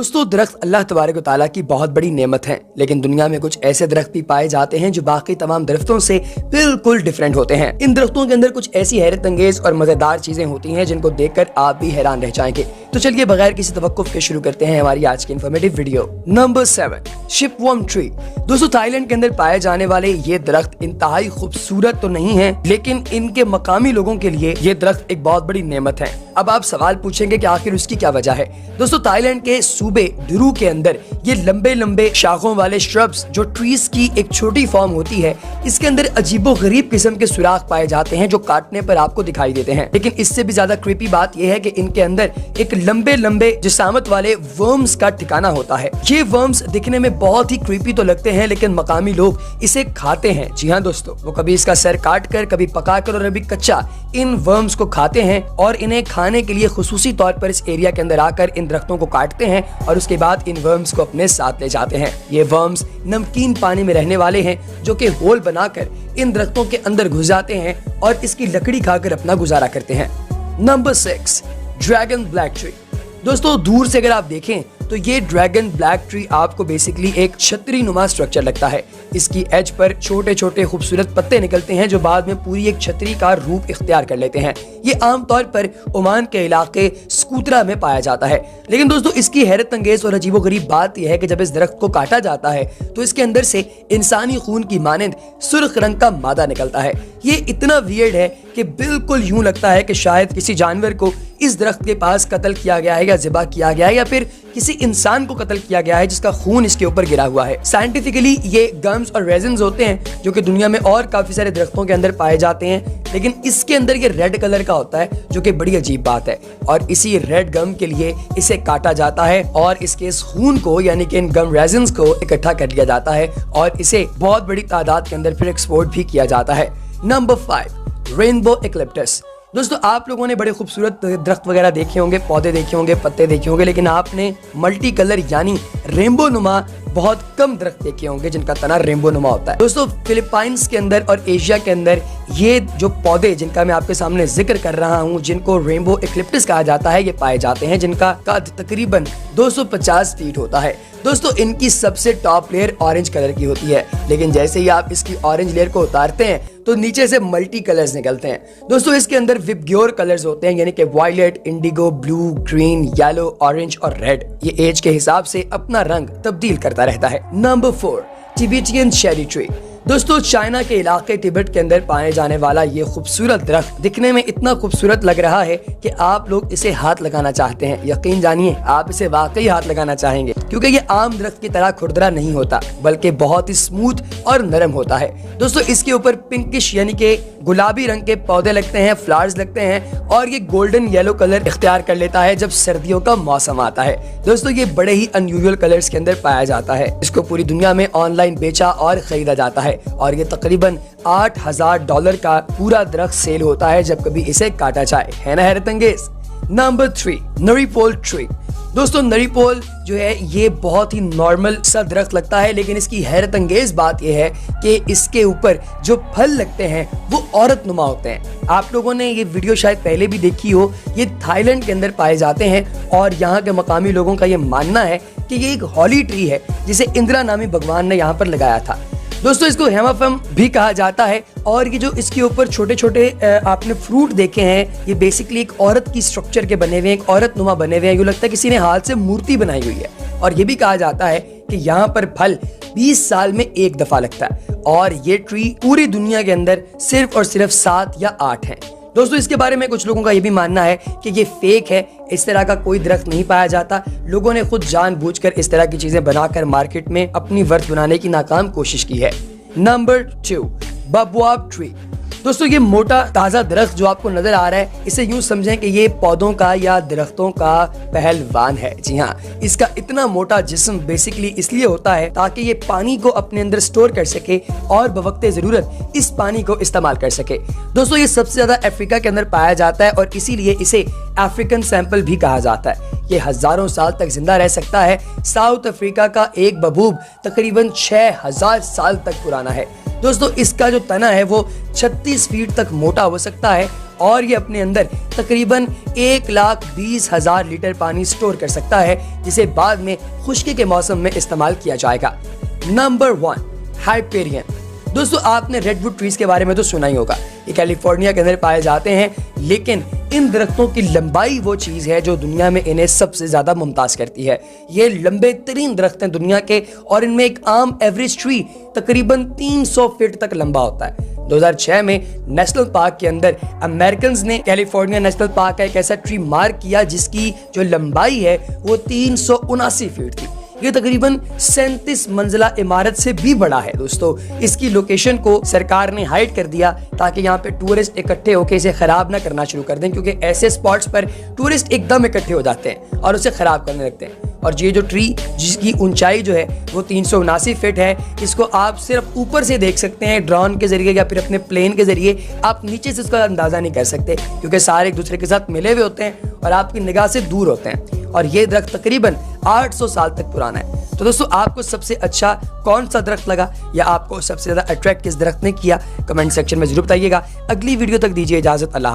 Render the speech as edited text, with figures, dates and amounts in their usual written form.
दोस्तों दरख्त अल्लाह तबारक व तआला की बहुत बड़ी नेमत है, लेकिन दुनिया में कुछ ऐसे दरख्त भी पाए जाते हैं जो बाकी तमाम दरख्तों से बिल्कुल डिफरेंट होते हैं। इन दरख्तों के अंदर कुछ ऐसी हैरत अंगेज और मजेदार चीजें होती हैं जिनको देखकर आप भी हैरान रह जाएंगे। तो चलिए बगैर किसी तवक्कुफ के शुरू करते हैं हमारी आज की informative video. Number 7, shipworm tree. दोस्तों थाईलैंड के अंदर पाए जाने वाले ये दरख्त इंतहाई खूबसूरत तो नहीं है, लेकिन इनके मकामी लोगों के लिए ये दरख्त एक बहुत बड़ी नेमत है। अब आप सवाल पूछेंगे कि आखिर उसकी क्या वजह है। दोस्तों थाईलैंड के सूबे ड्रू के अंदर ये लंबे लंबे शाखों वाले श्रब्स जो ट्रीज की एक छोटी फॉर्म होती है, इसके अंदर अजीबो गरीब किस्म के सुराख पाए जाते हैं जो काटने पर आपको दिखाई देते हैं। लेकिन इससे भी ज्यादा क्रीपी बात यह है कि इनके अंदर एक लंबे लंबे जिसामत वाले वर्म्स का ठिकाना होता है। ये वर्म्स दिखने में बहुत ही क्रीपी तो लगते हैं, लेकिन मकामी लोग इसे खाते हैं। जी हाँ दोस्तों, वो कभी इसका सर काट कर, कभी पका कर और अभी कच्चा इन वर्म्स को खाते हैं और इन्हें खाने के लिए खुसूसी तौर पर इस एरिया के अंदर आकर इन दरख्तों को काटते हैं और उसके बाद इन वर्म्स को अपने साथ ले जाते हैं। ये वर्म्स नमकीन पानी में रहने वाले हैं जो कि होल बनाकर इन दरख्तों के अंदर घुस जाते हैं और इसकी लकड़ी खाकर अपना गुजारा करते हैं। Number 6, dragon black tree. दोस्तों दूर से अगर आप देखें तो ये ड्रैगन ब्लैक ट्री आपको बेसिकली एक छतरी नुमा स्ट्रक्चर लगता है। इसकी एज पर छोटे छोटे खूबसूरत पत्ते निकलते हैं जो बाद में पूरी एक छतरी का रूप इख्तियार कर लेते हैं। ये आमतौर पर ओमान के इलाके स्कूतरा में पाया जाता है। लेकिन दोस्तों इसकी हैरत अंगेज और अजीबोगरीब बात यह है कि जब इस दरख्त को काटा जाता है तो इसके अंदर से इंसानी खून की मानंद सुर्ख रंग का मादा निकलता है। ये इतना वियर्ड है कि बिल्कुल यूं लगता है कि शायद किसी जानवर को इस दरख्त के पास कत्ल किया गया है या ज़िबा किया गया है, या फिर किसी इंसान को कत्ल किया गया है जिसका खून इसके ऊपर गिरा हुआ है। साइंटिफिकली ये गम्स और रेजिन्स होते हैं जो कि दुनिया में और काफी सारे दरख्तों के अंदर पाए जाते हैं, लेकिन इसके अंदर ये रेड कलर का होता है जो कि बड़ी अजीब बात है। और इसी रेड गम के लिए इसे काटा जाता है और इसके इस खून को यानी कि इन गम रेजिन्स को इकट्ठा कर लिया जाता है और इसे बहुत बड़ी तादाद के अंदर फिर एक्सपोर्ट भी किया जाता है। Number 5, rainbow eucalyptus. दोस्तों आप लोगों ने बड़े खूबसूरत दरख्त वगैरह देखे होंगे, पौधे देखे होंगे, पत्ते देखे होंगे, लेकिन आपने मल्टी कलर यानी रेनबो नुमा बहुत कम दरख्त देखे होंगे जिनका तना रेनबो नुमा होता है। दोस्तों फिलीपाइंस के अंदर और एशिया के अंदर ये जो पौधे जिनका मैं आपके सामने जिक्र कर रहा हूँ, जिनको रेनबो एक्लिप्टस कहा जाता है, ये पाए जाते हैं जिनका कद तकरीबन 250 फीट होता है। दोस्तों इनकी सबसे टॉप लेयर ऑरेंज कलर की होती है, लेकिन जैसे ही आप इसकी ऑरेंज लेयर को उतारते हैं तो नीचे से मल्टी कलर्स निकलते हैं। दोस्तों इसके अंदर विबग्योर कलर्स होते हैं यानी कि violet, indigo, blue, green, yellow, orange और रेड। ये एज के हिसाब से अपना रंग तब्दील करता रहता है। Number 4, Tibetan cherry tree. दोस्तों चाइना के इलाके तिब्बत के अंदर पाए जाने वाला ये खूबसूरत दरख्त दिखने में इतना खूबसूरत लग रहा है कि आप लोग इसे हाथ लगाना चाहते हैं। यकीन जानिए आप इसे वाकई हाथ लगाना चाहेंगे, क्योंकि ये आम दरख्त की तरह खुरदरा नहीं होता बल्कि बहुत ही स्मूथ और नरम होता है। दोस्तों इसके ऊपर पिंकिश यानी कि गुलाबी रंग के पौधे लगते हैं, फ्लावर्स लगते हैं और ये गोल्डन येलो कलर इख्तियार कर लेता है जब सर्दियों का मौसम आता है। दोस्तों ये बड़े ही अनयूजुअल कलर्स के अंदर पाया जाता है। इसको पूरी दुनिया में ऑनलाइन बेचा और खरीदा जाता है और ये तकरीबन $8,000 का पूरा दरख्त सेल होता है जब कभी इसे काटा जाए। है ना हैरत अंगेज। Number 3, नरीपोल tree. दोस्तों नरीपोल जो है ये बहुत ही नॉर्मल सा दरख्त लगता है, लेकिन इसकी हैरत अंगेज बात यह है कि इसके ऊपर जो फल लगते हैं वो औरत नुमा होते हैं। आप लोगों ने ये वीडियो शायद पहले भी देखी हो। ये थाईलैंड के अंदर पाए जाते हैं और यहाँ के मकामी लोगों का ये मानना है कि ये एक हॉली ट्री है जिसे इंदिरा नामी भगवान ने यहाँ पर लगाया था। दोस्तों इसको हेमाफम भी कहा जाता है और ये जो इसके ऊपर छोटे छोटे आपने फ्रूट देखे हैं, ये बेसिकली एक औरत की स्ट्रक्चर के बने हुए हैं, एक औरत नुमा बने हुए हैं। यूँ लगता है किसी ने हाथ से मूर्ति बनाई हुई है। और ये भी कहा जाता है कि यहाँ पर फल 20 साल में एक दफा लगता है और ये ट्री पूरी दुनिया के अंदर सिर्फ और सिर्फ 7 या 8 है। दोस्तों इसके बारे में कुछ लोगों का ये भी मानना है कि ये फेक है, इस तरह का कोई दरख्त नहीं पाया जाता। लोगों ने खुद जानबूझकर इस तरह की चीजें बनाकर मार्केट में अपनी वर्थ बनाने की नाकाम कोशिश की है। Number 2, baobab tree. दोस्तों ये मोटा ताजा दरख्त जो आपको नजर आ रहा है, इसे यूं समझें कि ये पौधों का या दरख्तों का पहलवान है। जी हाँ, इसका इतना मोटा जिस्म बेसिकली इसलिए होता है ताकि ये पानी को अपने अंदर स्टोर कर सके और बवक्ते जरूरत इस पानी को इस्तेमाल कर सके। दोस्तों ये सबसे ज्यादा अफ्रीका के अंदर पाया जाता है और इसीलिए इसे अफ्रीकन सैंपल भी कहा जाता है। ये हजारों साल तक जिंदा रह सकता है। साउथ अफ्रीका का एक बबूब तकरीबन 6000 साल तक पुराना है। दोस्तों इसका जो तना है वो 36 फीट तक मोटा हो सकता है और ये अपने अंदर तकरीबन 1,20,000 लीटर पानी स्टोर कर सकता है, जिसे बाद में खुश्की के मौसम में इस्तेमाल किया जाएगा। Number 1, Hyperion. दोस्तों आपने रेडवुड ट्रीज के बारे में तो सुना ही होगा। ये कैलिफोर्निया के अंदर पाए जाते हैं, लेकिन इन दरख्तों की लंबाई वो चीज है जो दुनिया में इन्हें सबसे ज्यादा मुमताज करती है। ये लंबे तरीन दरख्त हैं दुनिया के और इनमें एक आम एवरेज ट्री तकरीबन 300 फीट तक लंबा होता है। 2006 में नेशनल पार्क के अंदर अमेरिकन ने कैलिफोर्निया नेशनल पार्क का एक ऐसा ट्री मार्क किया जिसकी जो लंबाई है वो 379 फीट थी। ये तकरीबन 37 मंजिला इमारत से भी बड़ा है। दोस्तों इसकी लोकेशन को सरकार ने हाइड कर दिया ताकि यहाँ पे टूरिस्ट इकट्ठे होकर इसे खराब ना करना शुरू कर दें, क्योंकि ऐसे स्पॉट्स पर टूरिस्ट एकदम इकट्ठे हो जाते हैं और उसे खराब करने लगते हैं। और ये जो ट्री जिसकी ऊंचाई जो है वो 379 फीट है, इसको आप सिर्फ ऊपर से देख सकते हैं ड्रोन के जरिए या फिर अपने प्लेन के जरिए। आप नीचे से इसका अंदाजा नहीं कर सकते क्योंकि सारे एक दूसरे के साथ मिले हुए होते हैं और आपकी निगाह से दूर होते हैं। और ये दरख्त तकरीबन 800 साल तक पुराना है। तो दोस्तों आपको सबसे अच्छा कौन सा दरख्त लगा या आपको सबसे ज्यादा अट्रैक्ट किस दरख्त ने किया, कमेंट सेक्शन में जरूर बताइएगा। अगली वीडियो तक दीजिए इजाजत। अल्लाह।